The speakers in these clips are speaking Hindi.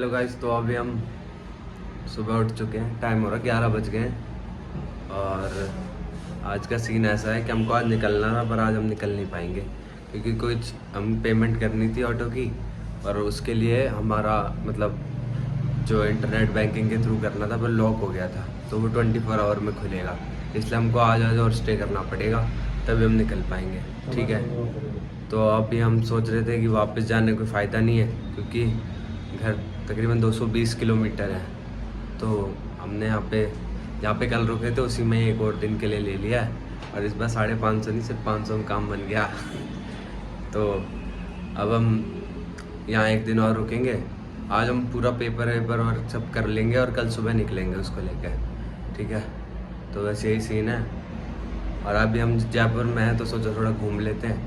हेलो गाइस, तो अभी हम सुबह उठ चुके हैं। टाइम हो रहा 11 बज गए हैं। और आज का सीन ऐसा है कि हमको आज निकलना था, पर आज हम निकल नहीं पाएंगे क्योंकि कुछ हम पेमेंट करनी थी ऑटो की, और उसके लिए हमारा मतलब जो इंटरनेट बैंकिंग के थ्रू करना था वो लॉक हो गया था, तो वो 24 आवर में खुलेगा। इसलिए हमको आज और स्टे करना पड़ेगा, तभी हम निकल पाएंगे। ठीक है, तो अभी हम सोच रहे थे कि वापस जाने का कोई फ़ायदा नहीं है क्योंकि घर तकरीबन 220 किलोमीटर है। तो हमने यहाँ पे कल रुके थे, उसी में एक और दिन के लिए ले लिया है, और इस बार 550 नहीं सिर्फ 500 में काम बन गया। तो अब हम यहाँ एक दिन और रुकेंगे। आज हम पूरा पेपर और सब कर लेंगे और कल सुबह निकलेंगे उसको लेकर। ठीक है, तो बस यही सीन है। और अभी हम जयपुर में हैं तो सोचा थोड़ा घूम लेते हैं,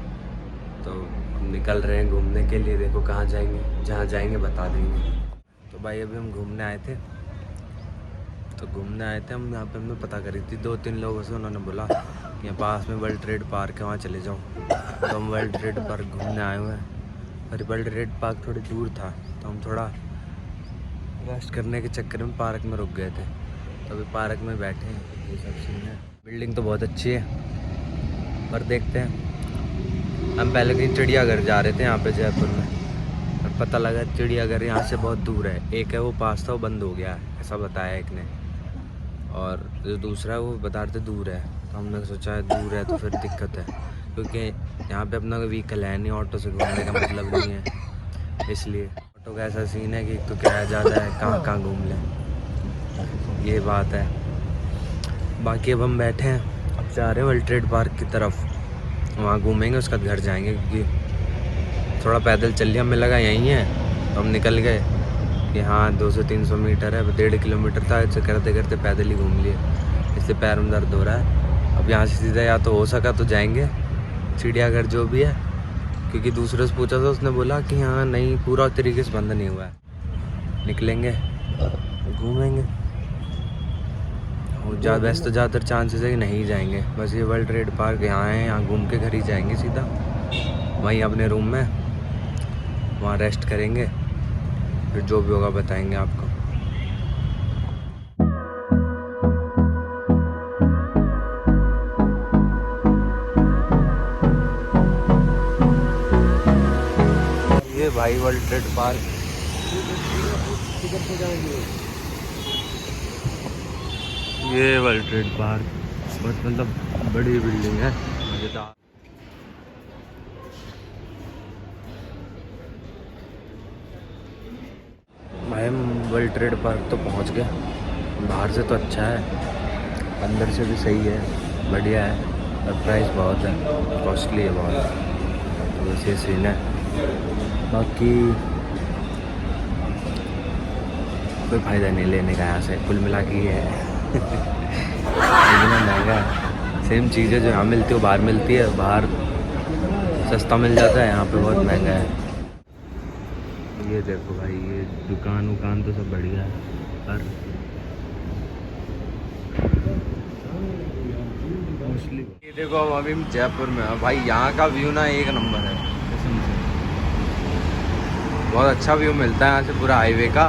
तो हम निकल रहे हैं घूमने के लिए। देखो कहाँ जाएंगे, जहाँ जाएंगे बता देंगे। तो भाई अभी हम घूमने आए थे, हम यहाँ पे हमने पता करी थी 2-3 लोगों से। उन्होंने बोला कि यहाँ पास में वर्ल्ड ट्रेड पार्क है, वहाँ चले जाओ। तो हम वर्ल्ड ट्रेड पार्क घूमने आए हुए हैं, पर वर्ल्ड ट्रेड पार्क थोड़ी दूर था, तो हम थोड़ा रेस्ट करने के चक्कर में पार्क में रुक गए थे। तो अभी पार्क में बैठे हैं, ये सब सीन है। बिल्डिंग तो बहुत अच्छी है, पर देखते हैं। हम पहले कहीं चिड़ियाघर जा रहे थे यहाँ पे जयपुर में, और पता लगा चिड़ियाघर यहाँ से बहुत दूर है। एक है वो पास था, वो बंद हो गया है ऐसा बताया एक ने, और जो दूसरा है वो बता रहे थे दूर है। तो हमने सोचा दूर है तो फिर दिक्कत है, क्योंकि यहाँ पे अपना कोई व्हीकल है नहीं, ऑटो से घूमने का मतलब नहीं है। इसलिए ऑटो का ऐसा सीन है कि एक तो किराया ज़्यादा है, कहाँ कहाँ घूम लें, ये बात है। बाकी अब हम बैठे हैं, अब जा रहे हैं वर्ल्ड ट्रेड पार्क की तरफ, वहाँ घूमेंगे, उसका घर जाएंगे, क्योंकि थोड़ा पैदल चल लिया, हमें लगा यहीं है, तो हम निकल गए कि हाँ 200-300 मीटर है, 1.5 किलोमीटर था। ऐसे करते करते पैदल ही घूम लिए, इसलिए पैर में दर्द हो रहा है। अब यहाँ से सीधा या तो हो सका तो जाएंगे चिड़ियाघर जो भी है, क्योंकि दूसरे से पूछा था, उसने बोला कि हाँ नहीं पूरा तरीके से बंद नहीं हुआ है। निकलेंगे घूमेंगे, वैसे तो ज़्यादातर चांसेस है कि नहीं जाएंगे। बस ये वर्ल्ड ट्रेड पार्क यहाँ है, यहाँ घूम के घर ही जाएंगे सीधा, वहीं अपने रूम में, वहाँ रेस्ट करेंगे, फिर जो भी होगा बताएंगे आपको। ये भाई वर्ल्ड ट्रेड पार्क, ये वर्ल्ड ट्रेड पार्क बहुत मतलब बड़ी बिल्डिंग है, मज़ेदार। भाई हम वर्ल्ड ट्रेड पार्क तो पहुंच गए। बाहर से तो अच्छा है, अंदर से भी सही है, बढ़िया है, और प्राइस बहुत है, कॉस्टली है बहुत। तो बस ये सीन है, बाकी कोई फ़ायदा नहीं लेने का यहाँ से, कुल मिला के ये है। इतना महंगा है, सेम चीज़ें जो यहाँ मिलती है वो बाहर मिलती है, बाहर सस्ता मिल जाता है, यहाँ पे बहुत महंगा है। ये देखो भाई, ये दुकान तो सब बढ़िया है, पर ये देखो अब अभी हम जयपुर में है भाई, यहाँ का व्यू ना एक नंबर है, बहुत अच्छा व्यू मिलता है यहाँ से पूरा हाईवे का,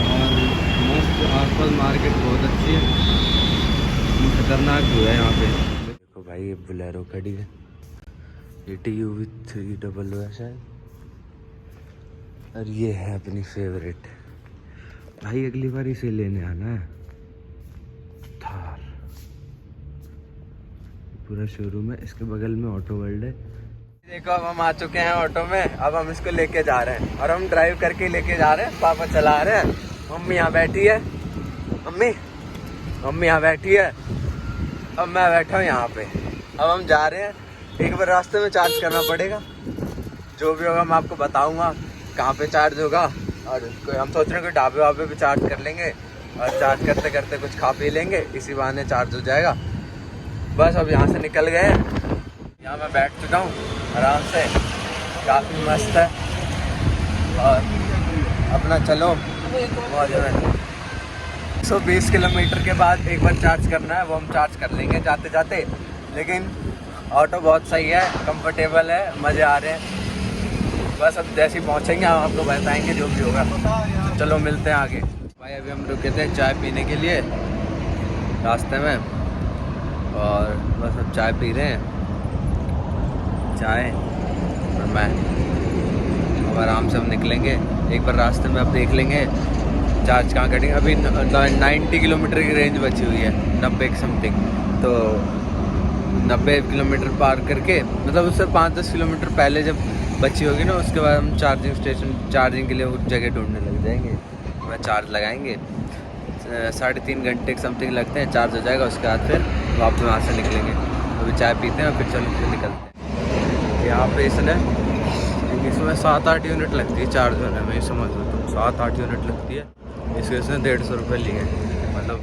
और मस्त आसपास मार्केट बहुत अच्छी है, खतरनाक व्यू है यहाँ पे। देखो भाई ये बोलेरो खड़ी है, ATU 300 है शायद, और ये है अपनी फेवरेट। भाई अगली बार इसे लेने आना है, थार। पूरा शोरूम है, इसके बगल में ऑटो वर्ल्ड है। देखो अब हम आ चुके हैं ऑटो में, अब हम इसको लेके जा रहे हैं, और हम ड्राइव करके लेके जा रहे हैं, पापा चला रहे हैं, मम्मी यहाँ बैठी है, मम्मी यहाँ बैठी है, अब मैं बैठा हूँ यहाँ पे। अब हम जा रहे हैं, एक बार रास्ते में चार्ज करना पड़ेगा, जो भी होगा मैं आपको बताऊंगा कहाँ पे चार्ज होगा। और हम सोच रहे हैं कि ढाबे वाबे पे चार्ज कर लेंगे, और चार्ज करते करते कुछ खा पी लेंगे, इसी बहाने चार्ज हो जाएगा। बस अब यहाँ से निकल गए, यहाँ मैं बैठ चुका हूँ आराम से, काफ़ी मस्त है, और अपना चलो मौज में। 120 किलोमीटर के बाद एक बार चार्ज करना है, वो हम चार्ज कर लेंगे जाते जाते। लेकिन ऑटो बहुत सही है, कंफर्टेबल है, मज़े आ रहे हैं। बस अब जैसे ही पहुँचेंगे हम आपको बताएंगे जो भी होगा। तो चलो मिलते हैं आगे। भाई अभी हम रुके थे चाय पीने के लिए रास्ते में, और बस अब चाय पी रहे हैं, चाय और मैं। अब आराम से हम निकलेंगे, एक बार रास्ते में अब देख लेंगे चार्ज कहाँ कटेंगे। अभी 90 किलोमीटर की रेंज बची हुई है, 90 समथिंग। तो 90 किलोमीटर पार करके, मतलब उससे 5-10 किलोमीटर पहले जब बची होगी ना, उसके बाद हम चार्जिंग के लिए उस जगह ढूंढने लग जाएंगे, वह चार्ज लगाएंगे। 3.5 घंटे समथिंग लगते हैं, चार्ज हो जाएगा। उसके बाद फिर वापस वहाँ से निकलेंगे। अभी चाय पीते हैं और फिर चलो निकलते हैं। यहाँ पे इसमें 7-8 यूनिट लगती है चार्ज होने में, समझ लो तुम, 7-8 यूनिट लगती है। इसके उसने 150 रुपये लिए, मतलब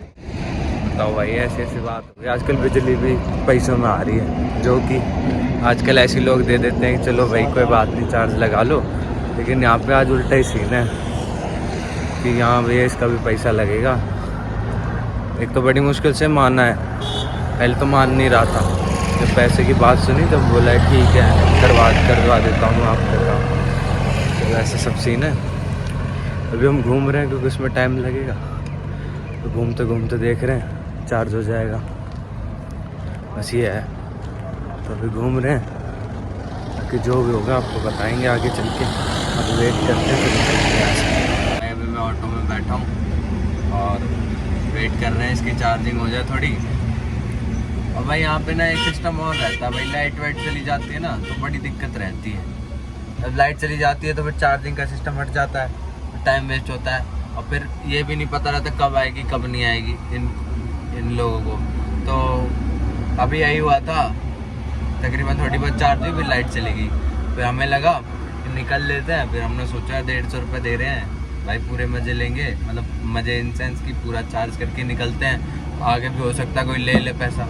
बताओ भाई, ऐसी बात हो गई। आजकल बिजली भी पैसों में आ रही है, जो कि आजकल ऐसे लोग दे देते हैं कि चलो भाई कोई बात नहीं चार्ज लगा लो, लेकिन यहाँ पे आज उल्टा ही सीन है कि यहाँ भैया इसका भी पैसा लगेगा। एक तो बड़ी मुश्किल से माना है, पहले तो मान नहीं रहा था, जब पैसे की बात सुनी तब बोला है ठीक है करवा देता हूँ आपका काम। तो ऐसा सब सीन है। अभी हम घूम रहे हैं क्योंकि उसमें टाइम लगेगा, तो घूमते घूमते देख रहे हैं चार्ज हो जाएगा, बस ये है। तो अभी घूम रहे हैं, ताकि जो भी होगा आपको बताएंगे आगे चल के। अब वेट करते हैं। अभी मैं ऑटो में बैठा हूँ और वेट कर रहे हैं इसकी चार्जिंग हो जाए थोड़ी। और भाई यहाँ पे ना एक सिस्टम और रहता है भाई, लाइट वाइट चली जाती है ना तो बड़ी दिक्कत रहती है। जब लाइट चली जाती है तो फिर चार्जिंग का सिस्टम हट जाता है, टाइम वेस्ट होता है, और फिर ये भी नहीं पता रहता कब आएगी कब नहीं आएगी इन लोगों को। तो अभी यही हुआ था, तकरीबन थोड़ी बहुत चार्ज हुई, फिर लाइट चली गई। फिर हमें लगा कि निकल लेते हैं, फिर हमने सोचा 150 रुपये दे रहे हैं भाई, पूरे मज़े लेंगे, मतलब मज़े इन सेंस की पूरा चार्ज करके निकलते हैं। आगे भी हो सकता है कोई ले पैसा,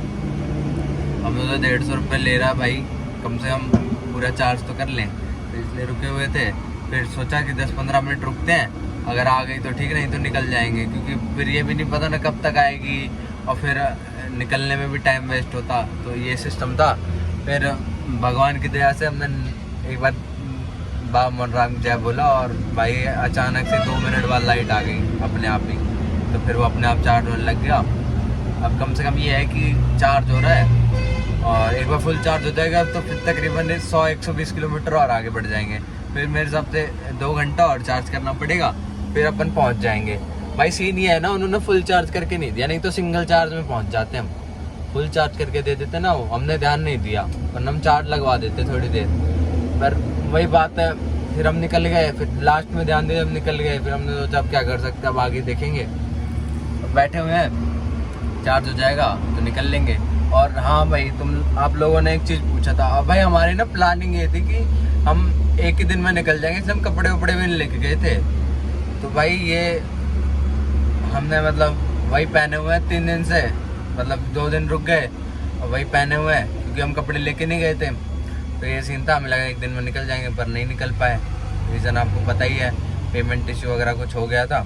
हमें तो 150 रुपये ले रहा भाई, कम से कम पूरा चार्ज तो कर लें। तो इसलिए रुके हुए थे, फिर सोचा कि 10-15 मिनट रुकते हैं, अगर आ गई तो ठीक, नहीं तो निकल जाएंगे, क्योंकि फिर ये भी नहीं पता ना कब तक आएगी, और फिर निकलने में भी टाइम वेस्ट होता। तो ये सिस्टम था। फिर भगवान की दया से हमने एक बार बाबा मनराम जय बोला, और भाई अचानक से 2 मिनट बाद लाइट आ गई अपने आप ही। तो फिर वो अपने आप चार्ज होने लग गया। अब कम से कम ये है कि चार्ज हो रहा है, और एक बार फुल चार्ज हो जाएगा तो फिर तकरीबन 100-120 किलोमीटर और आगे बढ़ जाएंगे। फिर मेरे हिसाब से 2 घंटा और चार्ज करना पड़ेगा, फिर अपन पहुंच जाएंगे। भाई सीन ये है ना, उन्होंने फुल चार्ज करके नहीं दिया, नहीं तो सिंगल चार्ज में पहुंच जाते हम। फुल चार्ज करके दे देते ना, वो हमने ध्यान नहीं दिया, वरना हम चार्ज लगवा देते थोड़ी देर। पर वही बात है, फिर हम निकल गए, फिर लास्ट में ध्यान दिया, हम निकल गए। फिर हमने सोचा अब क्या कर सकते हैं, अब आगे देखेंगे। बैठे हुए हैं, चार्ज हो जाएगा तो निकल लेंगे। और हाँ भाई, आप लोगों ने एक चीज़ पूछा था। अब भाई हमारी ना प्लानिंग ये थी कि हम एक ही दिन में निकल जाएंगे, इसलिए हम कपड़े वपड़े भी लेके गए थे। तो भाई ये हमने मतलब वही पहने हुए हैं 3 दिन से, मतलब 2 दिन रुक गए और वही पहने हुए हैं, क्योंकि हम कपड़े लेके नहीं गए थे। तो ये सीन था, हमें लगा एक दिन में निकल जाएंगे, पर नहीं निकल पाए। रीज़न आपको पता ही है, पेमेंट इशू वगैरह कुछ हो गया था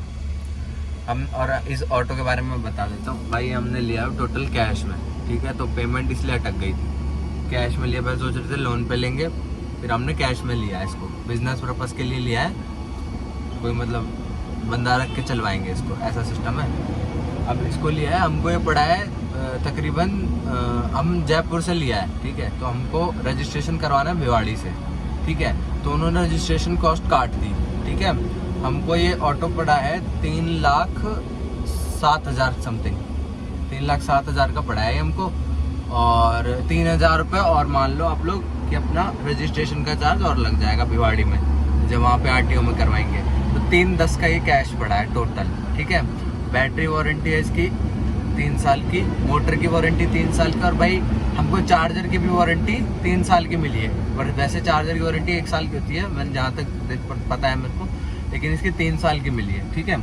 हम। और इस ऑटो के बारे में बता देता हूँ भाई, हमने लिया टोटल कैश में, ठीक है। तो पेमेंट इसलिए अटक गई थी, कैश में लिया। पहले सोच रहे थे लोन पे लेंगे, फिर हमने कैश में लिया है। इसको बिजनेस पर्पज़ के लिए लिया है, कोई मतलब बंदा रख के चलवाएंगे इसको, ऐसा सिस्टम है। अब इसको लिया है, हमको ये पड़ा है तकरीबन, हम जयपुर से लिया है, ठीक है। तो हमको रजिस्ट्रेशन करवाना है भिवाड़ी से, ठीक है। तो उन्होंने रजिस्ट्रेशन कॉस्ट काट दी, ठीक है। हमको ये ऑटो पड़ा है 3,07,000 समथिंग, 3,07,000 का पड़ा है हमको। और 3,000 रुपये और मान लो आप लोग कि अपना रजिस्ट्रेशन का चार्ज और लग जाएगा भिवाड़ी में, जब वहाँ पे RTO में करवाएंगे। तो 3,10 का ये कैश पड़ा है टोटल, ठीक है। बैटरी वारंटी है इसकी 3 साल की, मोटर की वारंटी 3 साल की, और भाई हमको चार्जर की भी वारंटी 3 साल की मिली है। और वैसे चार्जर की वारंटी 1 साल की होती है, मैंने जहाँ तक पता है मेरे को, लेकिन इसकी 3 साल की मिली है, ठीक है।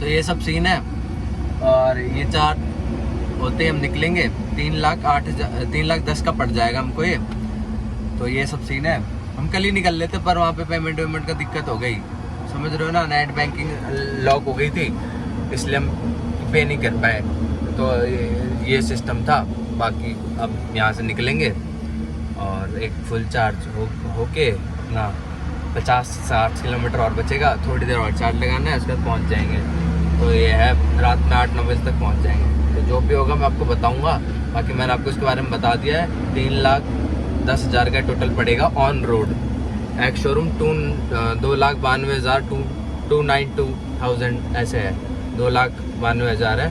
तो ये सब सीन है। और ये 4 होते हम निकलेंगे, 3,10,000 का पड़ जाएगा हमको ये। तो ये सब सीन है। हम कल ही निकल लेते, पर वहाँ पे पेमेंट वेमेंट का दिक्कत हो गई, समझ रहे हो ना, नेट बैंकिंग लॉक हो गई थी, इसलिए हम पे नहीं कर पाए। तो ये सिस्टम था। बाकी अब यहाँ से निकलेंगे और एक फुल चार्ज होके अपना 50-60 किलोमीटर और बचेगा, थोड़ी देर और चार्ज लगाना है, उसके बाद पहुँच जाएंगे। तो ये है रात में 8-9 बजे तक पहुँच जाएंगे। तो जो भी होगा मैं आपको बताऊँगा। बाकी मैंने आपको इसके बारे में बता दिया है। 3,10,000 का टोटल पड़ेगा ऑन रोड। एक शोरूम 2,92,000 292,000 ऐसे है, 2,92,000 है।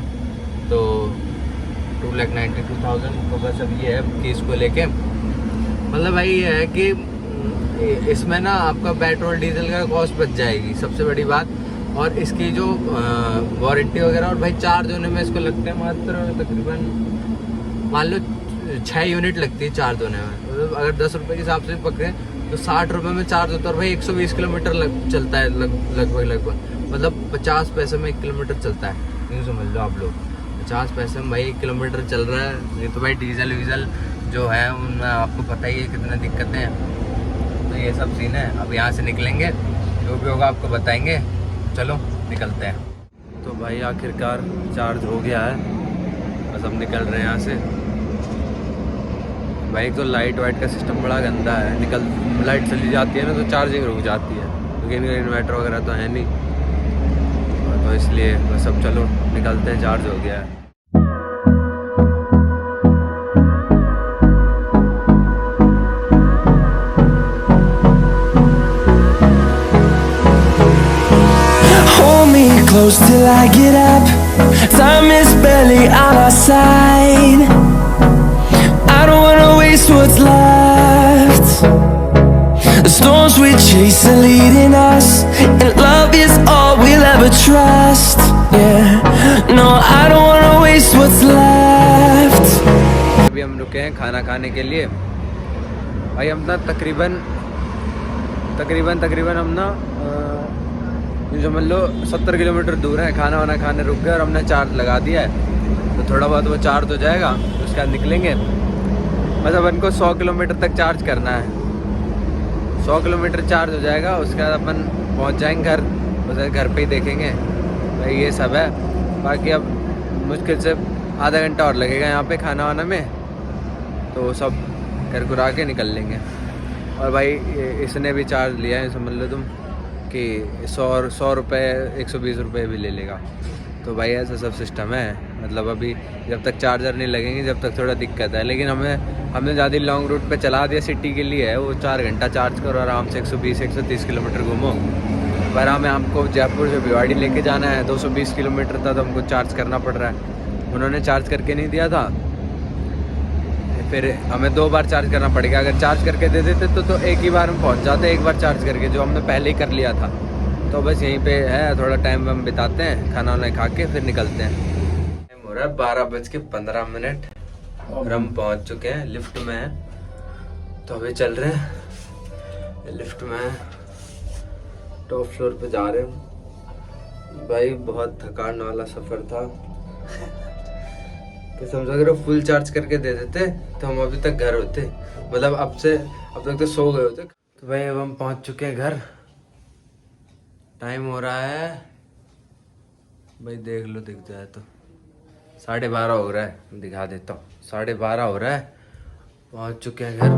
तो 2,92,000 तो बस अब ये है कि इसको लेके मतलब भाई ये है कि इसमें ना आपका पेट्रोल डीजल का कॉस्ट बच जाएगी, सबसे बड़ी बात। और इसकी जो वारंटी वगैरह, और भाई चार्ज होने में इसको लगते हैं मात्र तकरीबन मान लो 6 यूनिट लगती है चार्ज होने में। मतलब अगर 10 रुपये के हिसाब से पकड़ें तो 60 रुपये में चार्ज होता है। और भाई 120 किलोमीटर चलता है लगभग मतलब 50 पैसे में 1 किलोमीटर चलता है, यूँ समझ लो आप लोग। 50 पैसे में भाई 1 किलोमीटर चल रहा है। ये तो भाई डीजल वीजल जो है उनमें आपको पता ही है कितनी दिक्कतें हैं। तो ये सब सीन है। अब यहाँ से निकलेंगे, जो भी होगा आपको बताएंगे। चलो निकलते हैं। तो भाई आखिरकार चार्ज हो गया है, बस अब निकल रहे हैं यहाँ से। भाई एक तो लाइट वाइट का सिस्टम बड़ा गंदा है, लाइट चली जाती है ना तो चार्जिंग रुक जाती है, क्योंकि इनका इन्वर्टर वगैरह तो है नहीं। तो इसलिए बस अब चलो निकलते हैं, चार्ज हो गया है। Close till I get up. Time is barely on our side. I don't wanna waste what's left. The storms we chase are leading us, and love is all we'll ever trust. Yeah, no, I don't wanna waste what's left. अभी हम रुके हैं खाना खाने के लिए। भाई हम ना तकरीबन हम ना जो मान लो 70 किलोमीटर दूर है। खाना वाना खाने रुक गए और हमने चार्ज लगा दिया है, तो थोड़ा बहुत वो चार्ज हो जाएगा, उसके बाद निकलेंगे। बस अब इनको 100 किलोमीटर तक चार्ज करना है। 100 किलोमीटर चार्ज हो जाएगा, उसके बाद अपन पहुंच जाएंगे घर। बस घर पे ही देखेंगे भाई, ये सब है। बाकी अब मुश्किल से आधा घंटा और लगेगा यहाँ पे खाना वाना में, तो सब कर कुरा के निकल लेंगे। और भाई इसने भी चार्ज लिया है, समझ लो तुम कि 100 रुपये 120 रुपये भी ले लेगा। तो भाई ऐसा सब सिस्टम है। मतलब अभी जब तक चार्जर नहीं लगेंगे जब तक थोड़ा दिक्कत है। लेकिन हमने ज़्यादा लॉन्ग रूट पे चला दिया, सिटी के लिए है वो। 4 घंटा चार्ज करो आराम से, 120-130 किलोमीटर घूमो। पर हमें हमको जयपुर से भिवाड़ी लेके जाना है, 220 किलोमीटर था, तो हमको चार्ज करना पड़ रहा है। उन्होंने चार्ज करके नहीं दिया था, फिर हमें 2 बार चार्ज करना पड़ेगा। अगर चार्ज करके दे देते तो एक ही बार में पहुंच जाते, एक बार चार्ज करके, जो हमने पहले ही कर लिया था। तो बस यहीं पे है, थोड़ा टाइम हम बिताते हैं, खाना वाना खा के फिर निकलते हैं। टाइम हो रहा है 12:15 और हम पहुंच चुके हैं, लिफ्ट में है। तो अभी चल रहे हैं, लिफ्ट में है, टॉप फ्लोर पे जा रहे हैं। भाई बहुत थकान वाला सफ़र था। समझो अगर फुल चार्ज करके दे देते तो हम अभी तक घर होते, मतलब अब तक तो सो गए होते। तो भाई अब हम पहुंच चुके हैं घर। टाइम हो रहा है भाई, देख लो, दिख जाए तो 12:30 हो रहा है, दिखा देता हूँ। 12:30 हो रहा है, पहुंच चुके हैं घर।